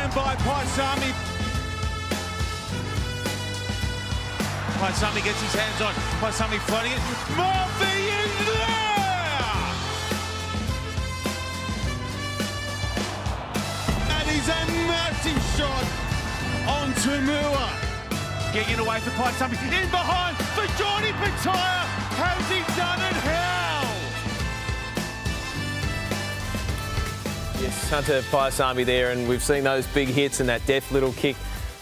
down by Paisami. Paisami gets his hands on. Paisami floating it. Murphy is there! And he's a massive shot on Tamua. Getting it away for Paisami. In behind for Jordy Pataya. Has he done it? How? Yes, Hunter Paisami there, and we've seen those big hits and that deft little kick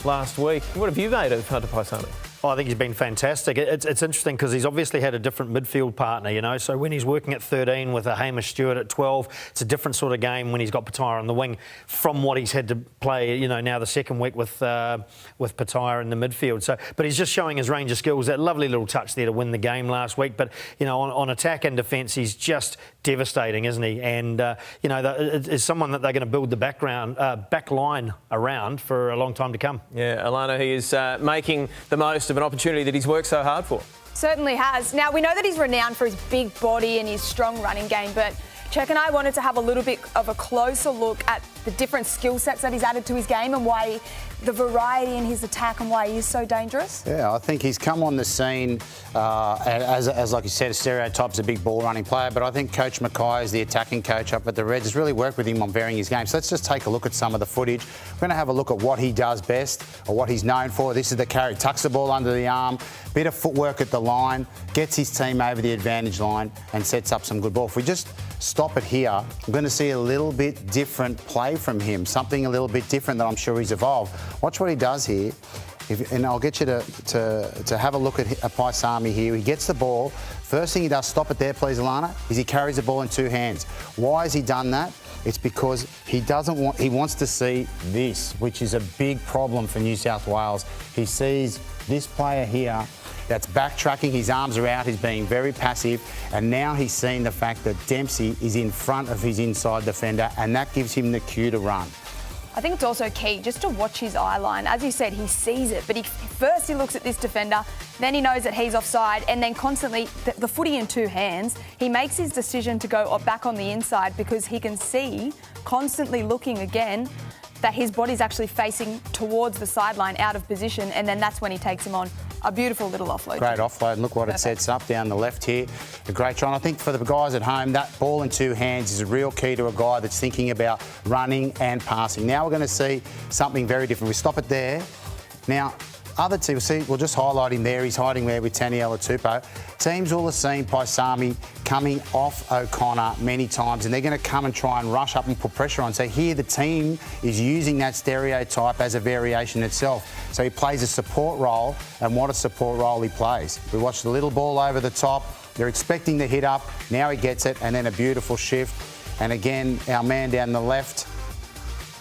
last week. What have you made of Hunter Paisami? Oh, I think he's been fantastic. It's interesting because he's obviously had a different midfield partner, you know. So when he's working at 13 with a Hamish Stewart at 12, it's a different sort of game when he's got Pataya on the wing from what he's had to play, you know, now the second week with Pataya in the midfield. So, but he's just showing his range of skills. That lovely little touch there to win the game last week. But, you know, on attack and defence, he's just devastating, isn't he? And, you know, it's someone that they're going to build the back line around for a long time to come. Yeah, Allana, he is making the most of an opportunity that he's worked so hard for. Certainly has. Now, we know that he's renowned for his big body and his strong running game, but Cheika and I wanted to have a little bit of a closer look at the different skill sets that he's added to his game and why the variety in his attack and why he is so dangerous. Yeah, I think he's come on the scene as like you said, a stereotype as a big ball running player, but I think Coach Mackay is the attacking coach up at the Reds, has really worked with him on varying his game. So let's just take a look at some of the footage. We're going to have a look at what he does best or what he's known for. This is the carry, tucks the ball under the arm, bit of footwork at the line, gets his team over the advantage line and sets up some good ball. If we just stop it here, I'm going to see a little bit different play from him, something a little bit different that I'm sure he's evolved. Watch what he does here. And I'll get you to have a look at Paisami here. He gets the ball. First thing he does, stop it there, please, Allana, is he carries the ball in two hands. Why has he done that? It's because he wants to see this, which is a big problem for New South Wales. He sees this player here that's backtracking, his arms are out, he's being very passive, and now he's seen the fact that Dempsey is in front of his inside defender, and that gives him the cue to run. I think it's also key just to watch his eye line. As you said, he sees it, but first he looks at this defender, then he knows that he's offside, and then constantly, the footy in two hands, he makes his decision to go back on the inside because he can see, constantly looking again, that his body's actually facing towards the sideline out of position, and then that's when he takes him on. A beautiful little offload. Great offload, and look what it sets up down the left here. A great try. And I think for the guys at home, that ball in two hands is a real key to a guy that's thinking about running and passing. Now we're going to see something very different. We stop it there. Now, other teams, see, we'll just highlight him there. He's hiding there with Taniela Tupou. Teams will have seen Paisami coming off O'Connor many times, and they're going to come and try and rush up and put pressure on. So here the team is using that stereotype as a variation itself. So he plays a support role, and what a support role he plays. We watched the little ball over the top. They're expecting the hit up. Now he gets it, and then a beautiful shift. And again, our man down the left.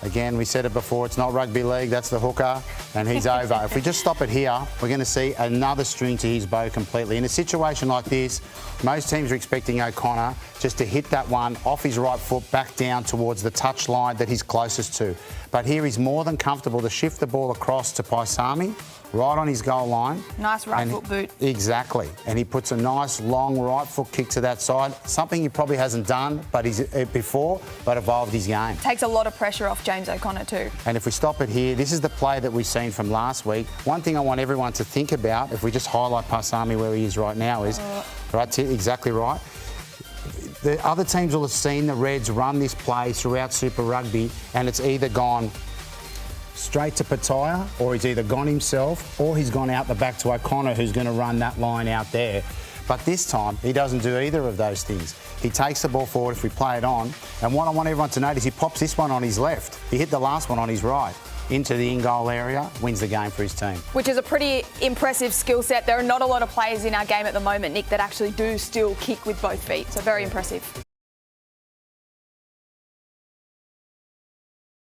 Again, we said it before, it's not rugby league, that's the hooker, and he's over. If we just stop it here, we're going to see another string to his bow completely. In a situation like this, most teams are expecting O'Connor just to hit that one off his right foot back down towards the touch line that he's closest to. But here he's more than comfortable to shift the ball across to Paisami, right on his goal line. Nice right foot boot. Exactly. And he puts a nice long right foot kick to that side, something he probably hasn't done but evolved his game. Takes a lot of pressure off James O'Connor too. And if we stop it here, this is the play that we've seen from last week. One thing I want everyone to think about, if we just highlight Paisami where he is right now, is, exactly right. The other teams will have seen the Reds run this play throughout Super Rugby, and it's either gone straight to Pataya, or he's either gone himself, or he's gone out the back to O'Connor, who's going to run that line out there. But this time, he doesn't do either of those things. He takes the ball forward if we play it on, and what I want everyone to notice, he pops this one on his left. He hit the last one on his right. Into the in-goal area, wins the game for his team. Which is a pretty impressive skill set. There are not a lot of players in our game at the moment, Nick, that actually do still kick with both feet, so very impressive.